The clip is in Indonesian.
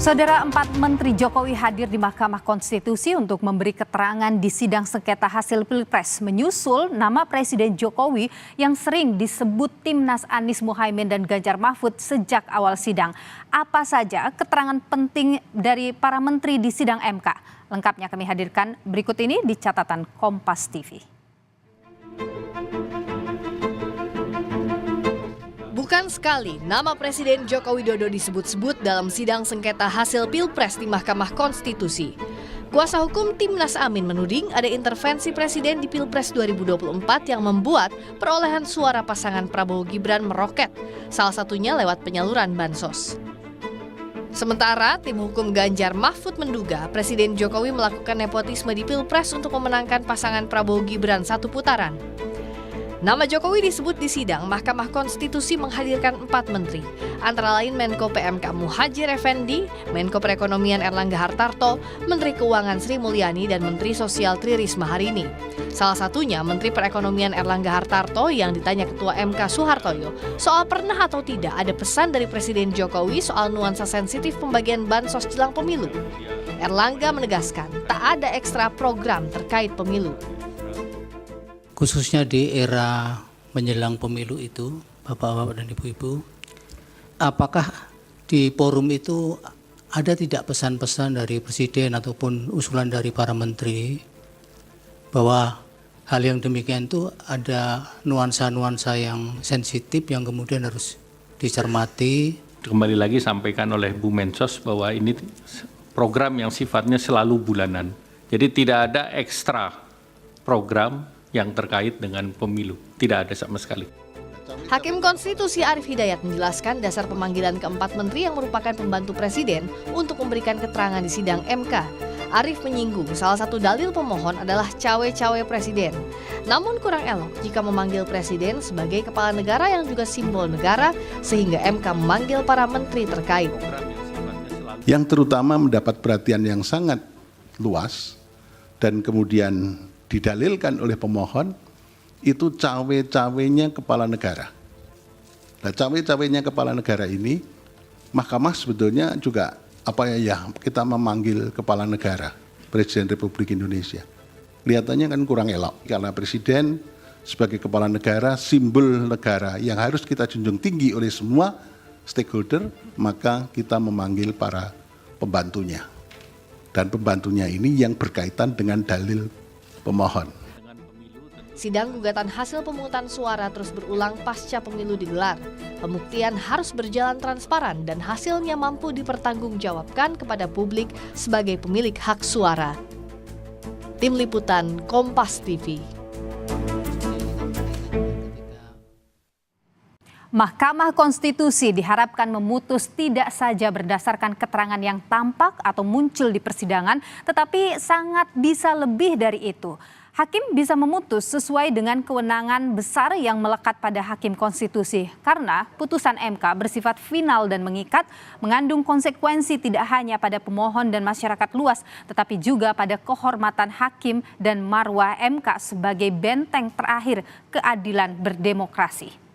Saudara, 4 Menteri Jokowi hadir di Mahkamah Konstitusi untuk memberi keterangan di sidang sengketa hasil Pilpres menyusul nama Presiden Jokowi yang sering disebut Timnas Anies Mohaimin dan Ganjar Mahfud sejak awal sidang. Apa saja keterangan penting dari para menteri di sidang MK? Lengkapnya kami hadirkan berikut ini di catatan Kompas TV. Bukan sekali nama Presiden Joko Widodo disebut-sebut dalam sidang sengketa hasil Pilpres di Mahkamah Konstitusi. Kuasa hukum Timnas Amin menuding ada intervensi Presiden di Pilpres 2024 yang membuat perolehan suara pasangan Prabowo Gibran meroket, salah satunya lewat penyaluran bansos. Sementara tim hukum Ganjar Mahfud menduga Presiden Jokowi melakukan nepotisme di Pilpres untuk memenangkan pasangan Prabowo Gibran satu putaran. Nama Jokowi disebut di sidang Mahkamah Konstitusi menghadirkan 4 menteri, antara lain Menko PMK Muhadjir Effendi, Menko Perekonomian Erlangga Hartarto, Menteri Keuangan Sri Mulyani, dan Menteri Sosial Tri Risma hari ini. Salah satunya Menteri Perekonomian Erlangga Hartarto yang ditanya Ketua MK Soehartoyo soal pernah atau tidak ada pesan dari Presiden Jokowi soal nuansa sensitif pembagian bansos jelang pemilu. Erlangga menegaskan tak ada ekstra program terkait pemilu. Khususnya di era menjelang pemilu itu, Bapak-bapak dan Ibu-ibu, apakah di forum itu ada tidak pesan-pesan dari Presiden ataupun usulan dari para menteri bahwa hal yang demikian itu ada nuansa-nuansa yang sensitif yang kemudian harus dicermati? Kembali lagi sampaikan oleh Bu Mensos bahwa ini program yang sifatnya selalu bulanan. Jadi tidak ada ekstra program yang terkait dengan pemilu. Tidak ada sama sekali. Hakim Konstitusi Arief Hidayat menjelaskan dasar pemanggilan keempat menteri yang merupakan pembantu Presiden untuk memberikan keterangan di sidang MK. Arief menyinggung salah satu dalil pemohon adalah cawe-cawe Presiden. Namun kurang elok jika memanggil Presiden sebagai kepala negara yang juga simbol negara sehingga MK memanggil para menteri terkait. Yang terutama mendapat perhatian yang sangat luas dan kemudian didalilkan oleh pemohon itu cawe-cawenya kepala negara. Nah, cawe-cawenya kepala negara ini Mahkamah sebetulnya juga kita memanggil kepala negara Presiden Republik Indonesia. Kelihatannya kan kurang elok karena Presiden sebagai kepala negara, simbol negara yang harus kita junjung tinggi oleh semua stakeholder, maka kita memanggil para pembantunya. Dan pembantunya ini yang berkaitan dengan dalil pemohon. Sidang gugatan hasil pemungutan suara terus berulang pasca pemilu digelar. Pembuktian harus berjalan transparan dan hasilnya mampu dipertanggungjawabkan kepada publik sebagai pemilik hak suara. Tim Liputan Kompas TV. Mahkamah Konstitusi diharapkan memutus tidak saja berdasarkan keterangan yang tampak atau muncul di persidangan, tetapi sangat bisa lebih dari itu. Hakim bisa memutus sesuai dengan kewenangan besar yang melekat pada Hakim Konstitusi, karena putusan MK bersifat final dan mengikat, mengandung konsekuensi tidak hanya pada pemohon dan masyarakat luas, tetapi juga pada kehormatan hakim dan marwah MK sebagai benteng terakhir keadilan berdemokrasi.